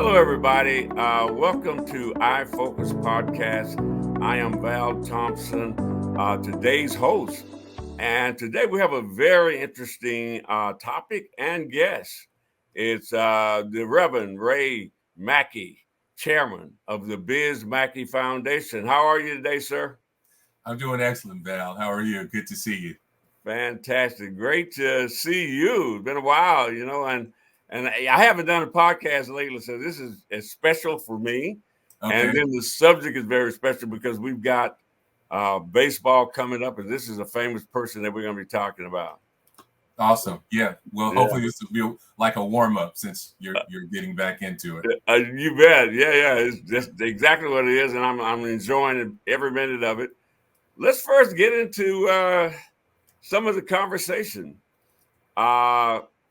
Hello, everybody. Welcome to iFocus podcast. I am Val Thompson, today's host. And today we have a very interesting topic and guest. It's the Reverend Ray Mackey, chairman of the Biz Mackey Foundation. How are you today, sir? I'm doing excellent, Val. How are you? Good to see you. Fantastic. Great to see you. It's been a while, and I haven't done a podcast lately, so this is special for me. And Okay. then the subject is very special because we've got baseball coming up, and this is a famous person that we're going to be talking about. Awesome. Yeah. Well, Yeah. hopefully this will be like a warm up since you're getting back into it. You bet. Yeah. It's just exactly what it is, and I'm enjoying every minute of it. Let's first get into some of the conversation.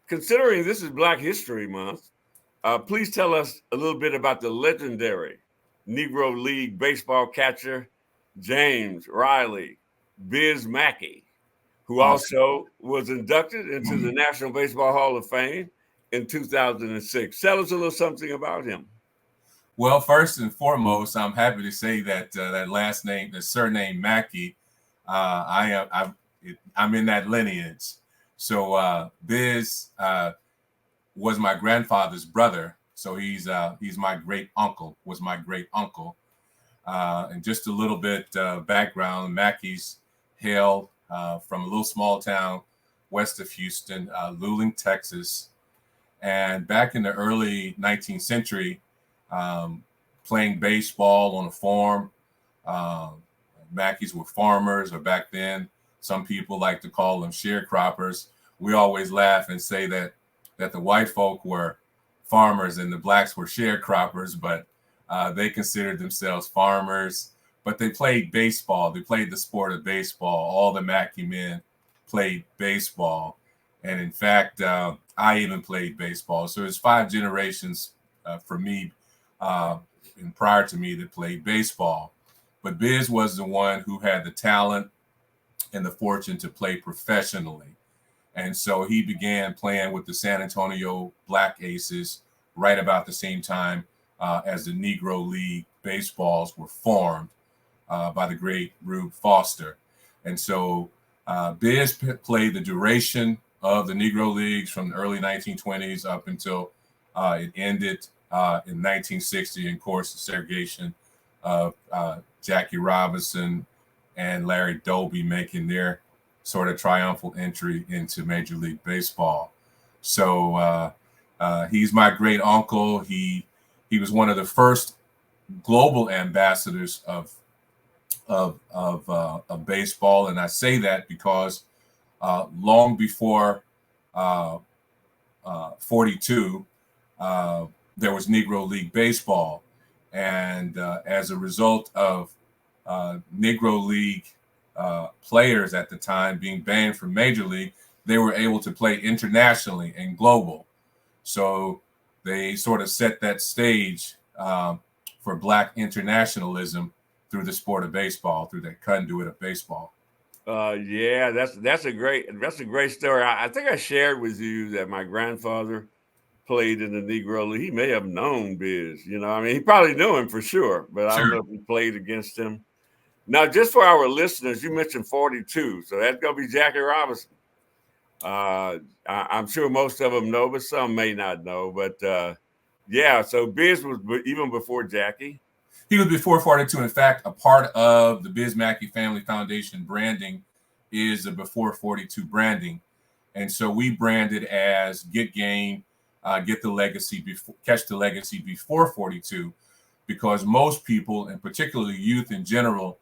Considering this is Black History Month, please tell us a little bit about the legendary Negro League baseball catcher, James Riley Biz Mackey, who Awesome. also was inducted into the National Baseball Hall of Fame in 2006. Tell us a little something about him. Well, first and foremost, I'm happy to say that that last name, the surname Mackey, I'm in that lineage. So Biz was my grandfather's brother. So he's my great uncle. Was my great uncle. And just a little bit background: Mackey's hailed from a little small town west of Houston, Luling, Texas. And back in the early 19th century, playing baseball on a farm. Mackeys were farmers, or back then, some people like to call them sharecroppers. We always laugh and say that the white folk were farmers and the blacks were sharecroppers, but they considered themselves farmers. But they played baseball. They played the sport of baseball. All the Mackey men played baseball. And in fact, I even played baseball. So it's 5 generations for me and prior to me that played baseball. But Biz was the one who had the talent and the fortune to play professionally. And so he began playing with the San Antonio Black Aces right about the same time as the Negro League Baseballs were formed by the great Rube Foster. And so Biz played the duration of the Negro Leagues from the early 1920s up until it ended in 1960. And of course, the segregation of Jackie Robinson and Larry Doby making their sort of triumphal entry into Major League Baseball. So he's my great uncle. He was one of the first global ambassadors of baseball, and I say that because long before 42, there was Negro League Baseball, and as a result of Negro League players at the time being banned from Major League, they were able to play internationally and global. So they sort of set that stage for Black internationalism through the sport of baseball, through that conduit of baseball. Yeah, that's a great story. I think I shared with you that my grandfather played in the Negro League. He may have known Biz, I mean, he probably knew him for sure, but I don't know if he played against him. Now, just for our listeners, you mentioned 42, so that's going to be Jackie Robinson. I'm sure most of them know, but some may not know. But yeah, so Biz was even before Jackie. He was before 42. In fact, a part of the Biz Mackey Family Foundation branding is the before 42 branding. And so we branded as Get Game, Get the Legacy, Catch the Legacy before 42, because most people, and particularly youth in general,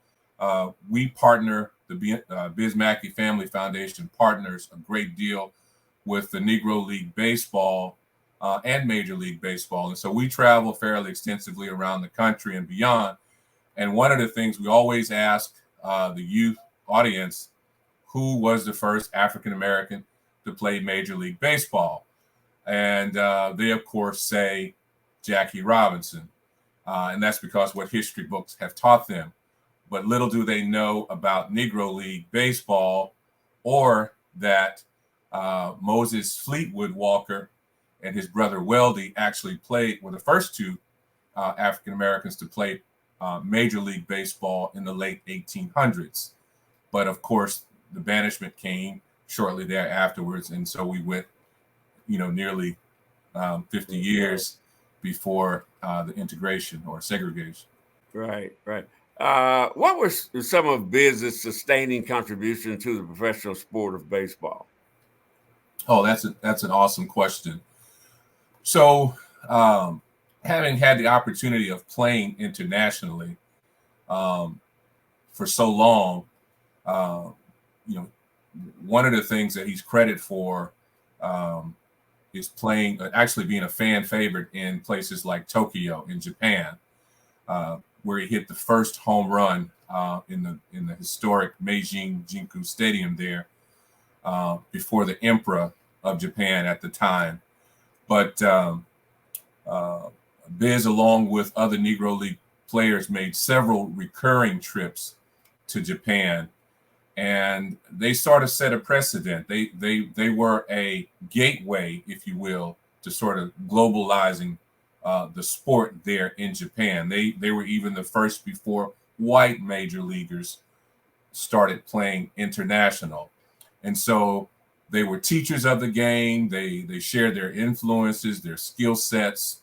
we partner, the Biz Mackey Family Foundation partners a great deal with the Negro League Baseball and Major League Baseball. And so we travel fairly extensively around the country and beyond. And one of the things we always ask the youth audience, who was the first African-American to play Major League Baseball? And they, of course, say Jackie Robinson. And that's because what history books have taught them. But little do they know about Negro League Baseball, or that Moses Fleetwood Walker and his brother Weldy actually were the first two African Americans to play Major League Baseball in the late 1800s. But of course, the banishment came shortly there afterwards, and so we went, nearly 50 years before the integration or segregation. Right. What were some of Biz's sustaining contributions to the professional sport of baseball? Oh, that's an awesome question. So, having had the opportunity of playing internationally for so long, one of the things that he's credited for is actually being a fan favorite in places like Tokyo in Japan, where he hit the first home run in the historic Meijin Jinku Stadium there before the Emperor of Japan at the time. But Biz, along with other Negro League players, made several recurring trips to Japan, and they sort of set a precedent. They were a gateway, if you will, to sort of globalizing the sport there in Japan. They were even the first before white major leaguers started playing international. And so they were teachers of the game. They shared their influences, their skill sets,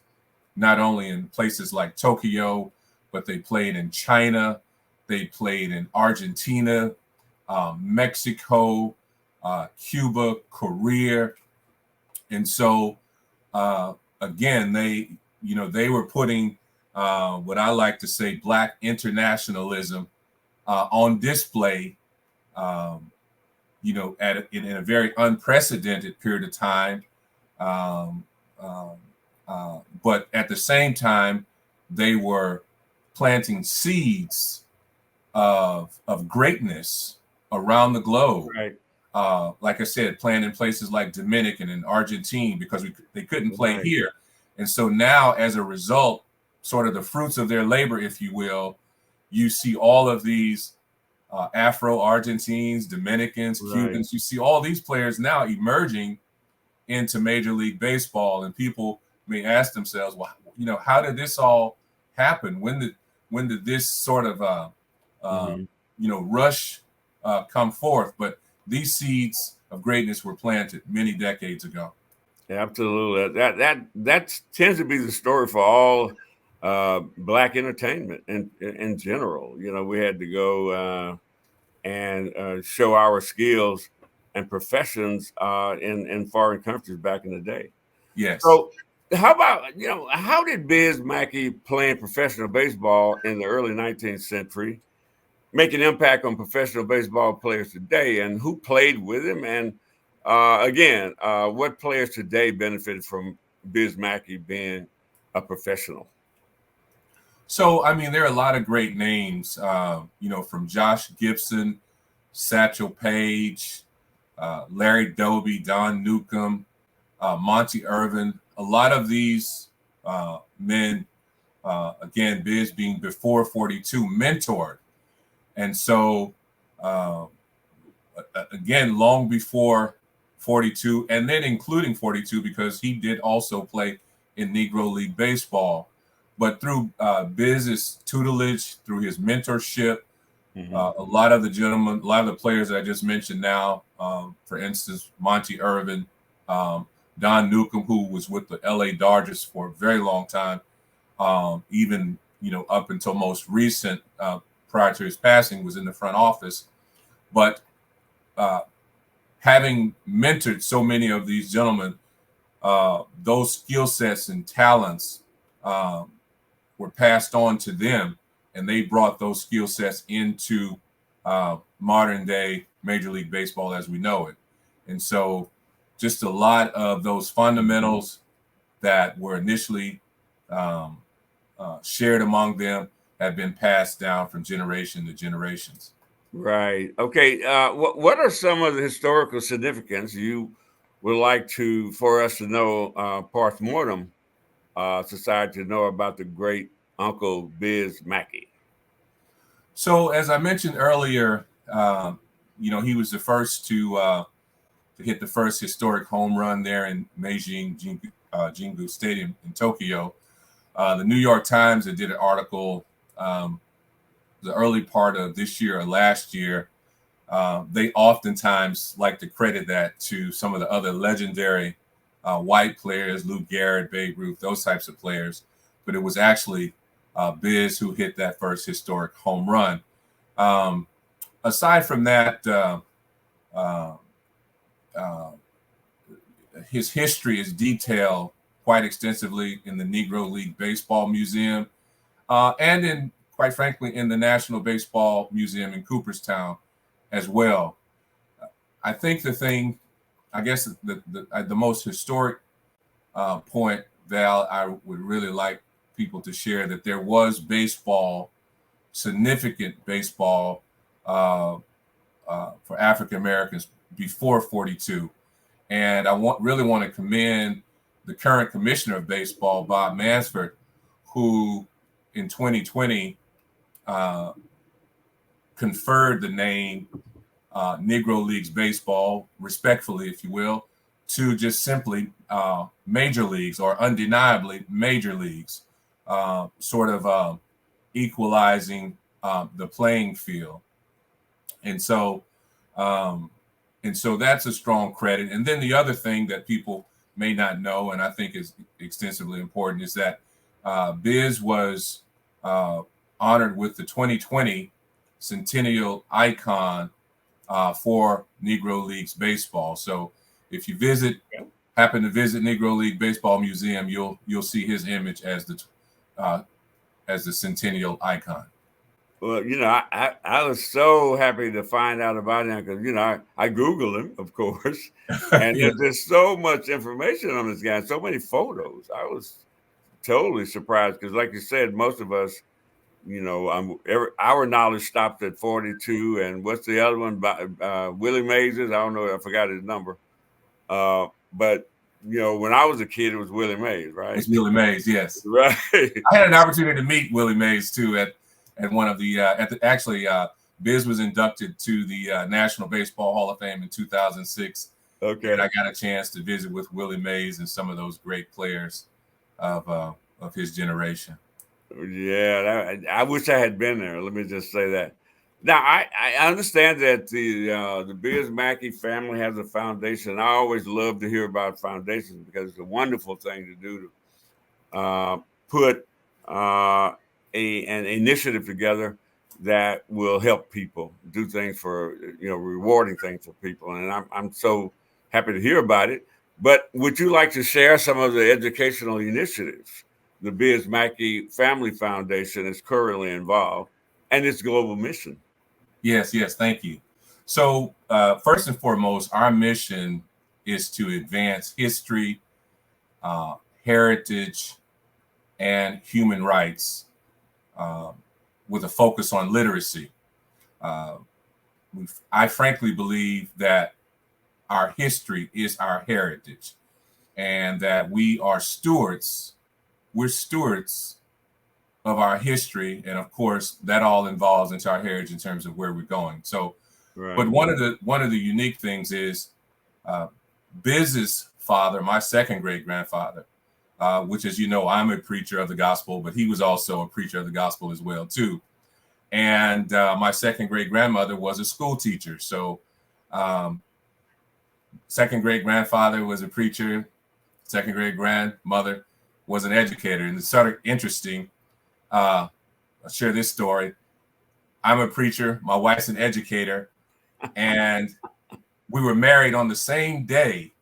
not only in places like Tokyo, but they played in China. They played in Argentina, Mexico, Cuba, Korea. And so, again, they were putting what I like to say Black internationalism on display, in a very unprecedented period of time. But at the same time, they were planting seeds of greatness around the globe. Right. Like I said, playing in places like Dominican and Argentina because they couldn't play here. And so now, as a result, sort of the fruits of their labor, if you will, you see all of these Afro-Argentines, Dominicans, Cubans. You see all these players now emerging into Major League Baseball, and people may ask themselves, well, how did this all happen? When did this sort of rush come forth? But these seeds of greatness were planted many decades ago. Absolutely. That tends to be the story for all Black entertainment in general. We had to go and show our skills and professions in foreign countries back in the day. Yes. So how about, how did Biz Mackey playing professional baseball in the early 19th century make an impact on professional baseball players today, and who played with him? And again, what players today benefited from Biz Mackey being a professional? So, I mean, there are a lot of great names, from Josh Gibson, Satchel Paige, Larry Doby, Don Newcomb, Monty Irvin. A lot of these men, again, Biz being before 42, mentored. And so, again, long before 42, and then including 42, because he did also play in Negro League Baseball. But through Biz's tutelage, through his mentorship, a lot of the players that I just mentioned now, for instance, Monty Irvin, Don Newcomb, who was with the LA Dodgers for a very long time, even up until most recent, prior to his passing, was in the front office. But having mentored so many of these gentlemen, those skill sets and talents were passed on to them, and they brought those skill sets into modern day Major League Baseball as we know it. And so just a lot of those fundamentals that were initially shared among them have been passed down from generation to generations. Right. Okay. What are some of the historical significance you would like for us to know, post-mortem, society to know about the great Uncle Biz Mackey? So, as I mentioned earlier, he was the first to hit the first historic home run there in Meijin Jingu Stadium in Tokyo. The New York Times did an article the early part of this year or last year. They oftentimes like to credit that to some of the other legendary white players, Lou Gehrig, Babe Ruth, those types of players. But it was actually Biz who hit that first historic home run. Aside from that, his history is detailed quite extensively in the Negro League Baseball Museum and in, quite frankly, in the National Baseball Museum in Cooperstown as well. I think the thing, I guess the most historic point, Val, I would really like people to share that there was baseball, significant baseball for African Americans before 42. And I really want to commend the current commissioner of baseball, Bob Mansford, who in 2020 conferred the name Negro Leagues Baseball, respectfully, if you will, to just simply major leagues or undeniably major leagues, sort of equalizing the playing field. And so that's a strong credit. And then the other thing that people may not know, and I think is extensively important, is that Biz was honored with the 2020 Centennial Icon for Negro Leagues Baseball. So if you happen to visit Negro League Baseball Museum, you'll see his image as the Centennial Icon. Well, I was so happy to find out about him because, I Googled him, of course, and Yeah. there's so much information on this guy, so many photos. I was totally surprised because, like you said, most of us, our knowledge stopped at 42. And what's the other one? Willie Mays. I don't know. I forgot his number. But, when I was a kid, it was Willie Mays, right? It's Willie Mays, yes. Right. I had an opportunity to meet Willie Mays, too, at one of the Biz was inducted to the National Baseball Hall of Fame in 2006. Okay. And I got a chance to visit with Willie Mays and some of those great players of his generation. Yeah, I wish I had been there. Let me just say that. Now, I understand that the Biz Mackey family has a foundation. I always love to hear about foundations because it's a wonderful thing to do to put an initiative together that will help people do things for, rewarding things for people. And I'm so happy to hear about it. But would you like to share some of the educational initiatives the Biz Mackey Family Foundation is currently involved and its global mission? Yes, thank you. So first and foremost, our mission is to advance history, heritage, and human rights with a focus on literacy. I frankly believe that our history is our heritage and that we are stewards. We're stewards of our history. And of course, that all involves into our heritage in terms of where we're going. So, right. But one of the unique things is Biz's father, my second great grandfather, which, as you know, I'm a preacher of the gospel, but he was also a preacher of the gospel as well, too. And my second great grandmother was a school teacher. So second great grandfather was a preacher. Second great grandmother was an educator. And it's sort of interesting. I'll share this story. I'm a preacher. My wife's an educator. And we were married on the same day.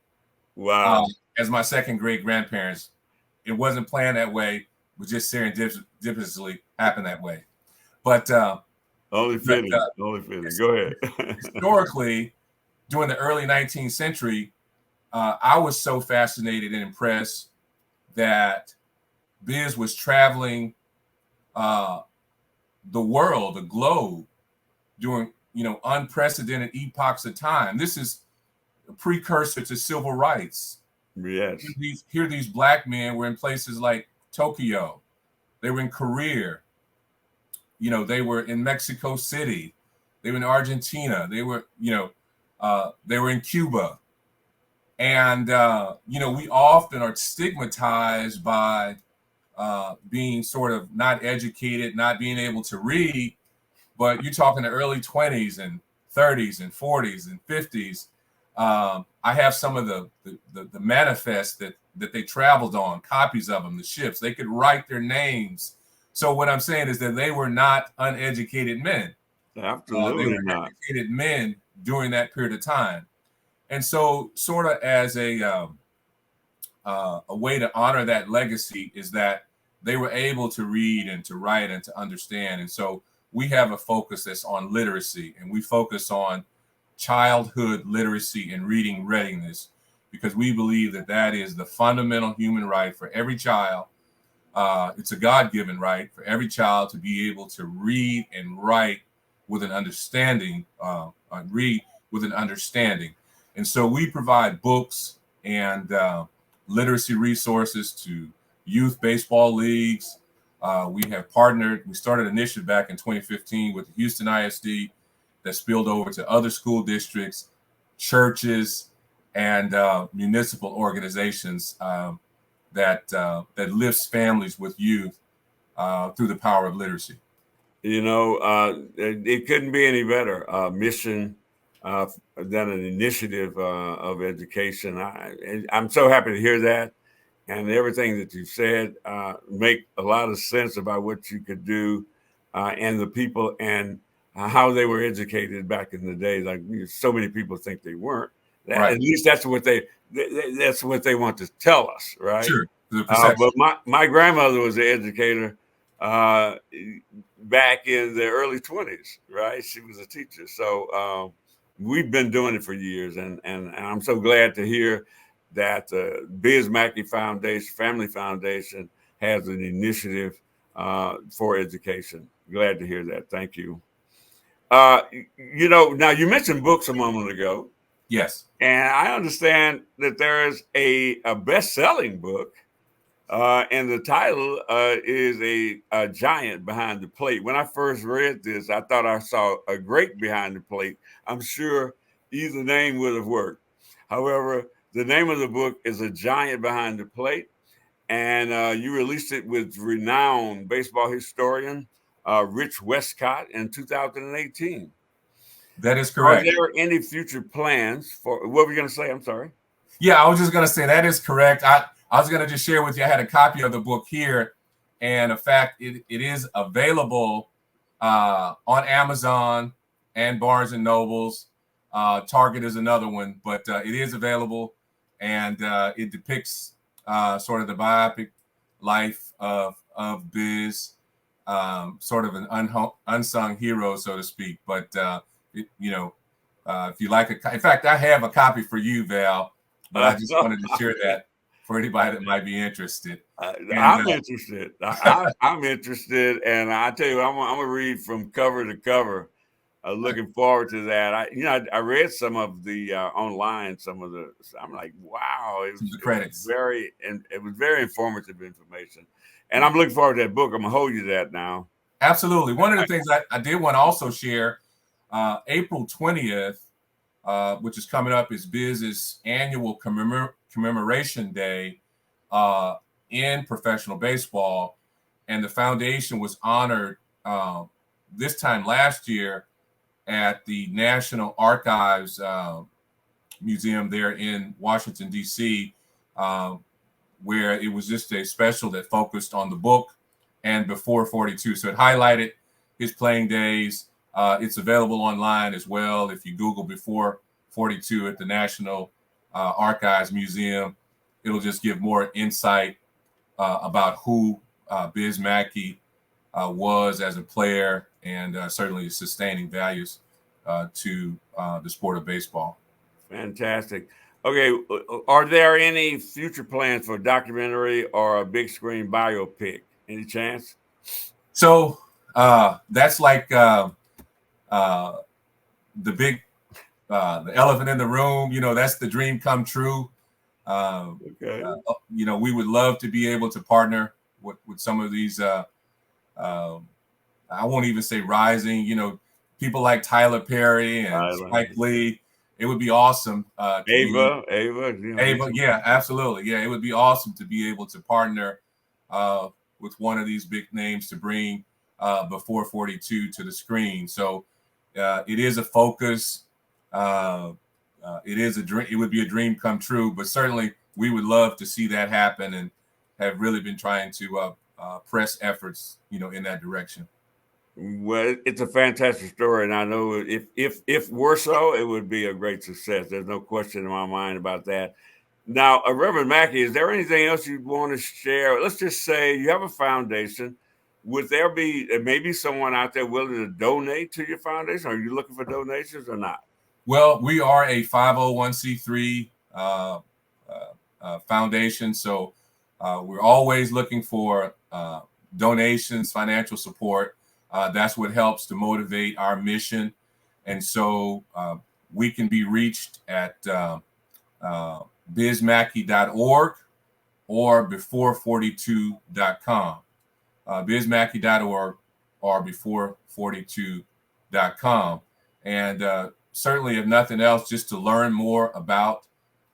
Wow. As my second great grandparents. It wasn't planned that way. It just serendipitously happened that way. But only fitting. Go ahead. Historically, during the early 19th century, I was so fascinated and impressed that Biz was traveling the world, the globe, during unprecedented epochs of time. This is a precursor to civil rights. Yes. Here these black men were in places like Tokyo. They were in Korea. They were in Mexico City. They were in Argentina. They were in Cuba. And, we often are stigmatized by being sort of not educated, not being able to read. But you're talking the early 20s and 30s and 40s and 50s. I have some of the manifests that they traveled on, copies of them, the ships. They could write their names. So what I'm saying is that they were not uneducated men. They Absolutely were not. educated men during that period of time. And so sort of as a way to honor that legacy is that they were able to read and to write and to understand. And so we have a focus that's on literacy, and we focus on childhood literacy and reading readiness, because we believe that that is the fundamental human right for every child. It's a God-given right for every child to be able to read and write with an understanding, read with an understanding. And so we provide books and literacy resources to youth baseball leagues. We started an initiative back in 2015 with the Houston ISD that spilled over to other school districts, churches, and municipal organizations that lifts families with youth through the power of literacy. It couldn't be any better mission than an initiative of education. I'm so happy to hear that. And everything that you've said make a lot of sense about what you could do and the people and how they were educated back in the day. Like so many people think they weren't. Right. At least that's what they want to tell us, right? Sure. But my grandmother was an educator back in the early 20s, right? She was a teacher. So we've been doing it for years. And I'm so glad to hear that the Biz Mackey Foundation, Family Foundation, has an initiative for education. Glad to hear that. Thank you. Now you mentioned books a moment ago. Yes. And I understand that there is a best-selling book, and the title is a giant behind the plate. When I first read this, I thought I saw a great behind the plate. I'm sure either name would have worked. However, the name of the book is A Giant Behind the Plate, and you released it with renowned baseball historian Rich Westcott in 2018. That is correct. Are there any future plans for what were you going to say? I'm sorry. Yeah, I was just going to say that is correct. I was going to just share with you, I had a copy of the book here, and in fact, it is available on Amazon and Barnes and Nobles. Target is another one, but it is available, and it depicts sort of the biopic life of Biz, sort of an unsung hero, so to speak. But if you like in fact, I have a copy for you, Val, but I just wanted to share that for anybody that might be interested. I'm interested. I'm interested, and I tell you, I'm gonna read from cover to cover. Looking forward to that. I read some of the online, I'm like, wow, it was very informative information, and I'm looking forward to that book. I'm gonna hold you to that now. Absolutely. One of the things I did want to also share, April 20th, which is coming up, is Biz's annual commemoration day in professional baseball, and the foundation was honored this time last year at the National Archives Museum there in Washington, D.C., where it was just a special that focused on the book and before 42. So it highlighted his playing days. It's available online as well. If you Google before 42 at the National Archives Museum, it'll just give more insight about who Biz Mackey was as a player, and certainly sustaining values to the sport of baseball. Fantastic. Okay, are there any future plans for a documentary or a big screen biopic? Any chance? So that's like the the elephant in the room. That's the dream come true. Okay. We would love to be able to partner with some of these. I won't even say rising. People like Tyler Perry and Spike Lee it would be awesome to Ava, yeah, absolutely. Yeah, it would be awesome to be able to partner with one of these big names to bring Before 42 to the screen. So it is a focus. It is a dream. It would be a dream come true, but certainly we would love to see that happen, and have really been trying to press efforts, in that direction. Well, it's a fantastic story, and I know if we're so, it would be a great success. There's no question in my mind about that. Now, Reverend Mackey, is there anything else you'd want to share? Let's just say you have a foundation. Would there be maybe someone out there willing to donate to your foundation? Are you looking for donations or not? Well, we are a 501c3 foundation, so we're always looking for donations, financial support. That's what helps to motivate our mission. And so we can be reached at bizmackey.org or before42.com. Bizmackey.org or before42.com. And certainly, if nothing else, just to learn more about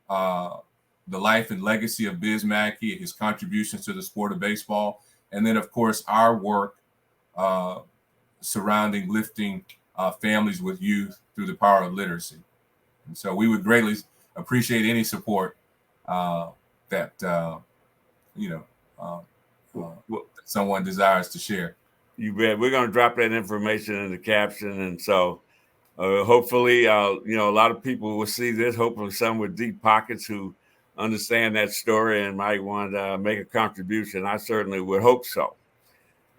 the life and legacy of Biz Mackey, his contributions to the sport of baseball, and then, of course, our work surrounding lifting families with youth through the power of literacy. And so we would greatly appreciate any support that someone desires to share. You bet. We're going to drop that information in the caption. And so hopefully, a lot of people will see this, hopefully some with deep pockets who understand that story and might want to make a contribution. I certainly would hope so.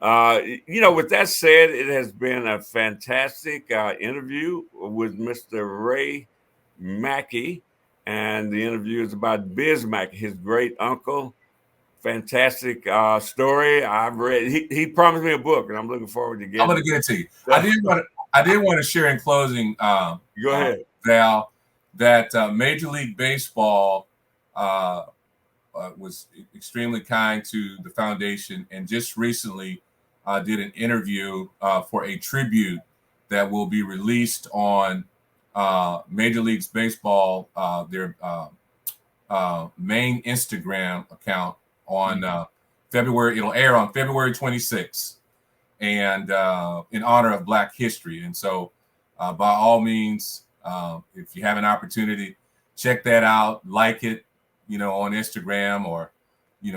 With that said, it has been a fantastic interview with Mr. Ray Mackey, and the interview is about Biz Mackey, his great uncle. Fantastic story. I've read. He promised me a book, and I'm looking forward to getting. I'm going to get it to you. I did want to share in closing. Go ahead, Val. That Major League Baseball was extremely kind to the foundation, and just recently did an interview for a tribute that will be released on Major Leagues Baseball, their main Instagram account on February. It'll air on February 26th, and in honor of Black History. And so, by all means, if you have an opportunity, check that out, like it, on Instagram, or,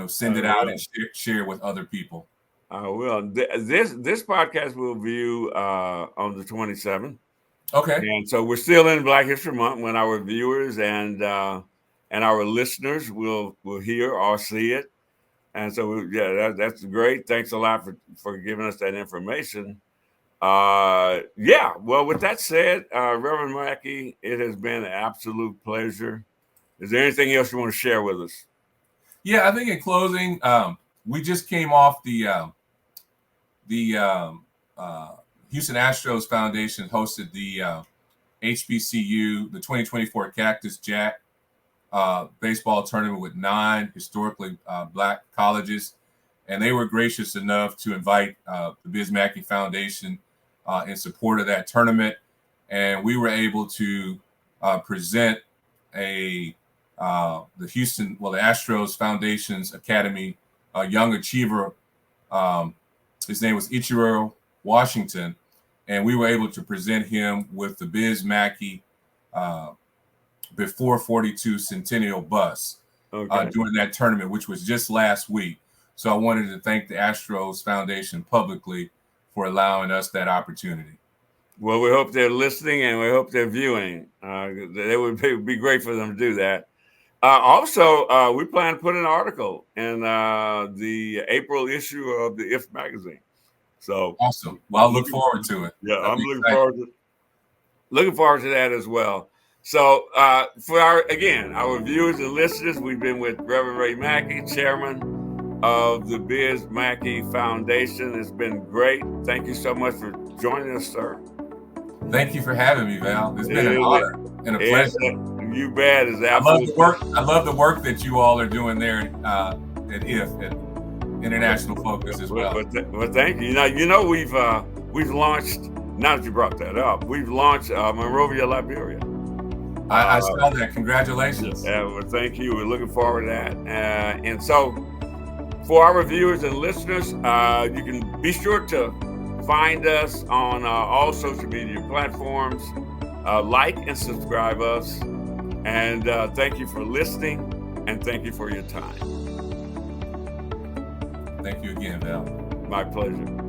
send it out and share with other people. I will. This podcast will view on the 27th. Okay. And so we're still in Black History Month when our viewers and our listeners will hear or see it. And so, that's great. Thanks a lot for giving us that information. Well, with that said, Reverend Mackey, it has been an absolute pleasure. Is there anything else you want to share with us? Yeah, I think in closing, we just came off the Houston Astros Foundation hosted the HBCU, the 2024 Cactus Jack baseball tournament with 9 historically Black colleges. And they were gracious enough to invite the Biz Mackey Foundation in support of that tournament. And we were able to present the Astros Foundation's Academy Young Achiever. His name was Ichiro Washington. And we were able to present him with the Biz Mackey Before 42 Centennial Bus during that tournament, which was just last week. So I wanted to thank the Astros Foundation publicly for allowing us that opportunity. Well, we hope they're listening and we hope they're viewing. It would be great for them to do that. Also, we plan to put an article in the April issue of the If magazine. So awesome. Well, I'll look forward to it. Yeah, I'm looking forward to that as well. So for our viewers and listeners, we've been with Reverend Ray Mackey, chairman of the Biz Mackey Foundation. It's been great. Thank you so much for joining us, sir. Thank you for having me, Val. It's been an honor and a pleasure. You bet. I love the work that you all are doing there at International Focus as well. Well, thank you. We've launched. Now that you brought that up, we've launched Monrovia, Liberia. I saw that. Congratulations. Well, thank you. We're looking forward to that. And so, for our viewers and listeners, you can be sure to find us on all social media platforms. Like and subscribe us. And thank you for listening, and thank you for your time. Thank you again, Val. My pleasure.